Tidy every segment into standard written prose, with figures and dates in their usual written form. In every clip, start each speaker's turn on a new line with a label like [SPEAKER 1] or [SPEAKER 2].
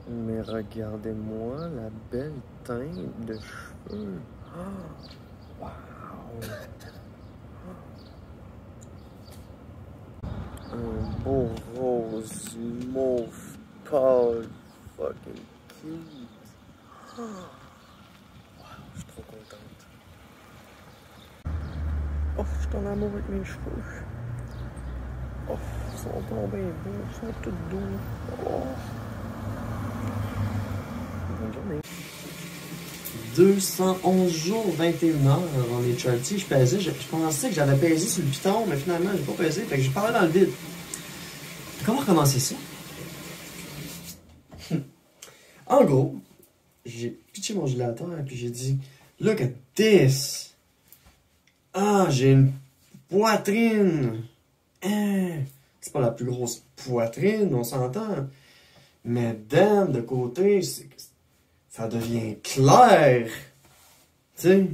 [SPEAKER 1] Mais regardez-moi la belle teinte de cheveux. Oh, wow! Un beau rose mauve pâle, fucking cute. Oh, wow, je suis trop contente. Oh, je suis en amour avec mes cheveux. Oh, ils sont tombés beaux, ils sont tous doux. Oh. Bonne journée. 211 jours, 21 heures avant les charties. Je pesais, je pensais que j'avais pesé sur le piton, mais finalement, j'ai pas pesé. Fait que j'ai parlé dans le vide. Comment recommencer ça? En gros, j'ai pitché mon gilet à terre et puis j'ai dit, look at this! Ah, j'ai une poitrine! Hein? C'est pas la plus grosse poitrine, on s'entend. Mais damn, de côté, ça devient clair. Tu sais,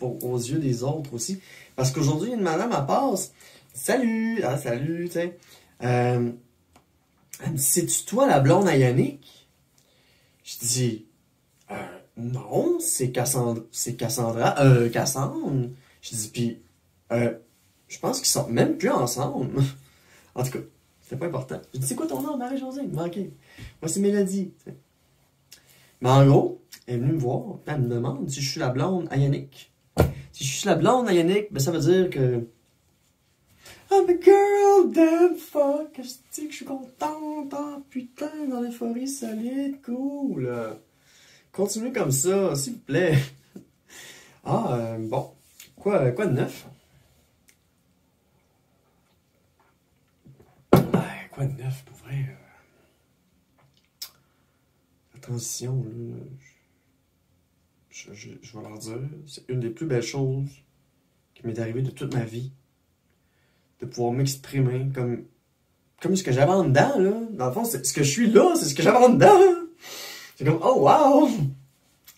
[SPEAKER 1] aux yeux des autres aussi. Parce qu'aujourd'hui, une madame, elle passe. Salut! Ah, salut, tu sais. Elle me dit, c'est-tu toi la blonde à Yannick? Je dis, non, c'est Cassandra. Cassandre. Je dis, puis, je pense qu'ils sortent même plus ensemble. En tout cas, c'était pas important. Je dis, c'est quoi ton nom, Marie-Josée? Il me manquait. Moi, c'est Mélodie. T'sais. Mais en gros, elle est venue me voir, elle me demande si je suis la blonde à Yannick. Si je suis la blonde à Yannick, ben ça veut dire que I'm a girl, damn fuck, que je suis contente, ah putain, dans l'euphorie solide, cool. Continuez comme ça, s'il vous plaît. Ah, bon, quoi de neuf? Quoi de neuf, pour vrai? La transition, là, je vais leur dire, c'est une des plus belles choses qui m'est arrivée de toute ma vie. De pouvoir m'exprimer comme ce que j'avais en dedans, là. Dans le fond, ce que je suis là, c'est ce que j'avais en dedans. C'est comme, oh wow!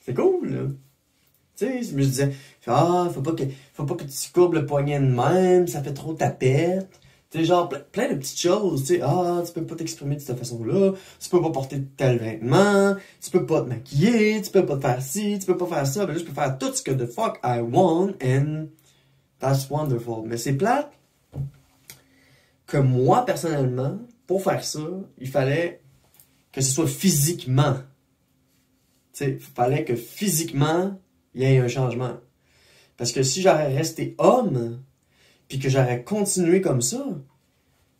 [SPEAKER 1] C'est cool, là. Tu sais, je me disais, ah, faut pas que tu courbes le poignet de même, ça fait trop tapette. Tu sais, genre, plein de petites choses, tu sais, ah, tu peux pas t'exprimer de cette façon-là, tu peux pas porter tel vêtement, tu peux pas te maquiller, tu peux pas te faire ci, tu peux pas faire ça, ben là, je peux faire tout ce que the fuck I want, and that's wonderful. Mais c'est plate que moi, personnellement, pour faire ça, il fallait que ce soit physiquement. Tu sais, il fallait que physiquement, il y ait un changement. Parce que si j'aurais resté homme, puis que j'aurais continué comme ça,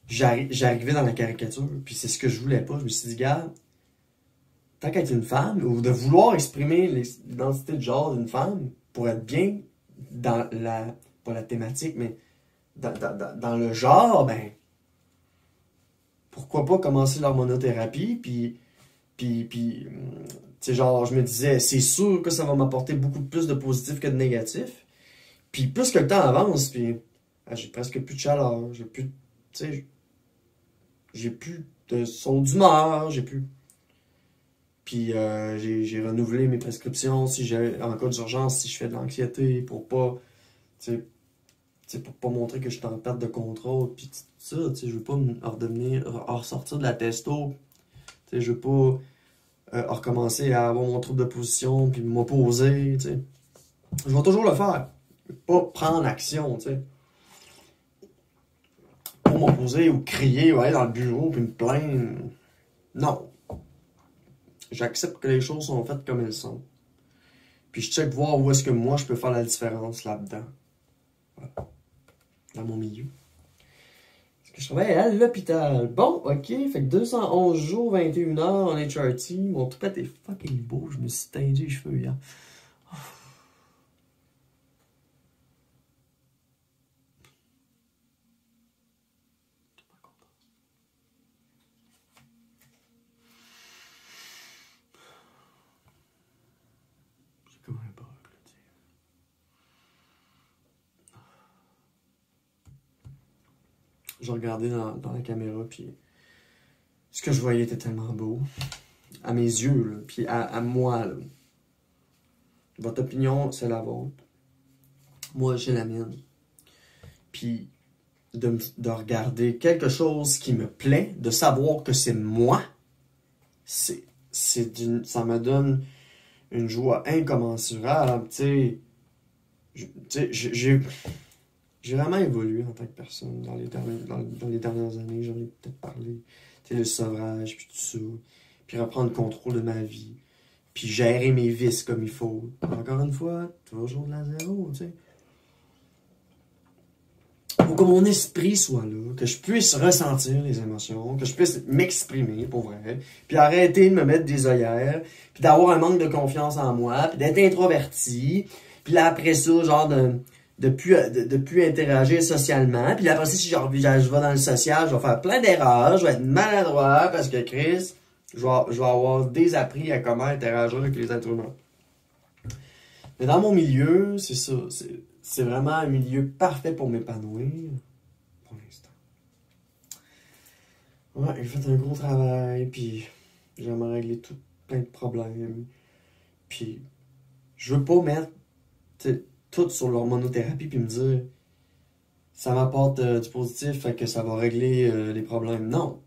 [SPEAKER 1] j'arrivais dans la caricature. Puis c'est ce que je voulais pas. Je me suis dit, gars, tant qu'être une femme, ou de vouloir exprimer l'identité de genre d'une femme, pour être bien dans pas la thématique, mais dans le genre, ben, pourquoi pas commencer l'hormonothérapie, puis tu sais, genre, je me disais, c'est sûr que ça va m'apporter beaucoup plus de positif que de négatif. Puis plus que le temps avance, puis j'ai presque plus de chaleur, j'ai plus, tu sais, j'ai plus de son d'humeur, j'ai plus. Puis j'ai renouvelé mes prescriptions si j'ai en cas d'urgence, si je fais de l'anxiété, pour pas, tu sais, pour pas montrer que je suis en perte de contrôle, puis tout ça, tu sais, je veux pas ressortir de la testo, tu sais, je veux pas recommencer à avoir mon trouble de position, puis m'opposer, tu sais. Je vais toujours le faire. Je vais pas prendre action, tu sais. Pour m'opposer ou crier ou aller dans le bureau puis me plaindre. Non. J'accepte que les choses sont faites comme elles sont. Puis je check voir où est-ce que moi je peux faire la différence là-dedans. Voilà. Dans mon milieu. Parce que je travaille à l'hôpital. Bon, ok. Fait que 211 jours, 21 heures en HRT. Mon toupette est fucking beau. Je me suis teinté les cheveux hier. Oh. J'ai comme un bug, là, tu sais. Je regardais dans la caméra, puis ce que je voyais était tellement beau. À mes yeux, là, puis à moi, là. Votre opinion, c'est la vôtre. Moi, j'ai la mienne. Puis de regarder quelque chose qui me plaît, de savoir que c'est moi, ça me donne une joie incommensurable, tu sais, j'ai vraiment évolué en tant que personne dans les dernières années, j'en ai peut-être parlé, tu sais, le sevrage, puis tout ça, puis reprendre le contrôle de ma vie, puis gérer mes vices comme il faut. Encore une fois, toujours de la zéro, tu sais. Pour que mon esprit soit là, que je puisse ressentir les émotions, que je puisse m'exprimer pour vrai, puis arrêter de me mettre des œillères, puis d'avoir un manque de confiance en moi, puis d'être introverti, puis là après ça, genre de plus interagir socialement, puis là après ça, si genre, je vais dans le social, je vais faire plein d'erreurs, je vais être maladroit parce que Chris, je vais avoir désappris à comment interagir avec les êtres humains. Mais dans mon milieu, c'est ça, c'est vraiment un milieu parfait pour m'épanouir, pour l'instant. Ouais, j'ai fait un gros travail, puis j'aimerais régler plein de problèmes. Puis, je veux pas mettre tout sur l'hormonothérapie puis me dire ça m'apporte du positif, fait que ça va régler les problèmes. Non,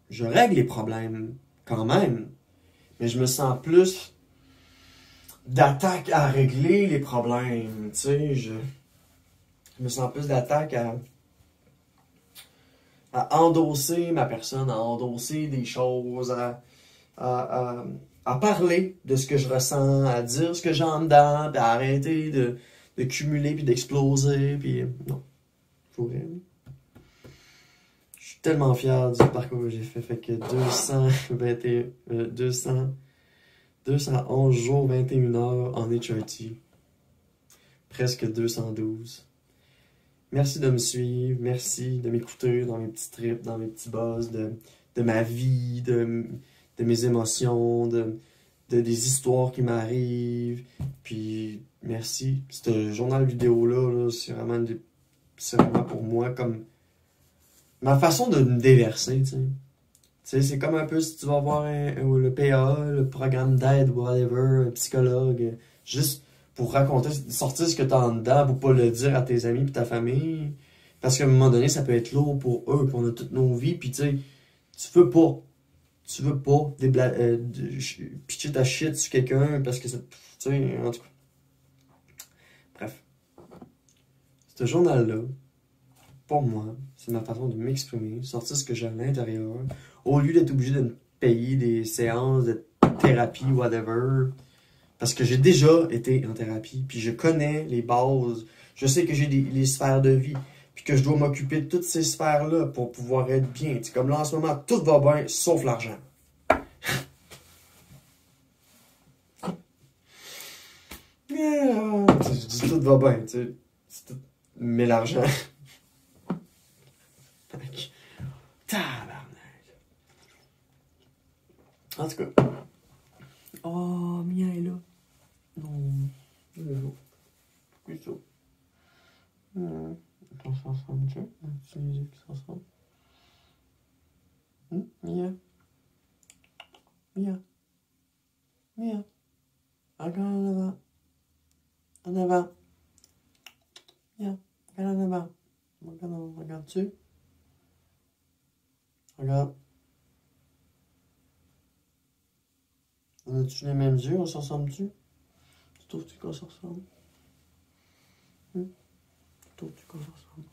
[SPEAKER 1] je règle les problèmes quand même, mais je me sens plus d'attaque à régler les problèmes, tu sais, je me sens plus d'attaque à endosser ma personne, à endosser des choses, à parler de ce que je ressens, à dire ce que j'ai en dedans, puis à arrêter de cumuler, puis d'exploser, puis non, faut rien. Je suis tellement fier du parcours que j'ai fait que 211 jours, 21 heures en HRT, presque 212. Merci de me suivre, merci de m'écouter dans mes petits trips, dans mes petits buzz de ma vie, de mes émotions, des histoires qui m'arrivent. Puis merci. Ce journal vidéo-là, c'est vraiment pour moi comme ma façon de me déverser, tu sais. Tu sais, c'est comme un peu si tu vas voir le PA, le programme d'aide, whatever, un psychologue, juste pour raconter, sortir ce que t'as en dedans, pour pas le dire à tes amis et ta famille. Parce qu'à un moment donné, ça peut être lourd pour eux, puis on a toutes nos vies, puis tu sais, tu veux pas pitcher ta shit sur quelqu'un parce que ça, tu sais, en tout cas. Bref. Ce journal-là, pour moi, c'est ma façon de m'exprimer, sortir ce que j'ai à l'intérieur, au lieu d'être obligé de me payer des séances de thérapie, whatever. Parce que j'ai déjà été en thérapie, puis je connais les bases. Je sais que j'ai les sphères de vie, puis que je dois m'occuper de toutes ces sphères-là pour pouvoir être bien. T'sais, comme là, en ce moment, tout va bien, sauf l'argent. Yeah. Je dis tout va bien, tu sais. Mais l'argent... Tabarnak. En tout cas. Oh, Mia est là. Non. Plutôt. On s'ensemble, tu vois. C'est musique, s'ensemble. Mia. Mia. Mia. Regarde en avant. En avant. Mia. Regarde en avant. Regarde en avant. Regarde-tu? Regarde. On a-tu les mêmes yeux? On s'en ressemble-tu? Tu trouves-tu qu'on s'en ressemble? Tu trouves-tu qu'on s'en ressemble?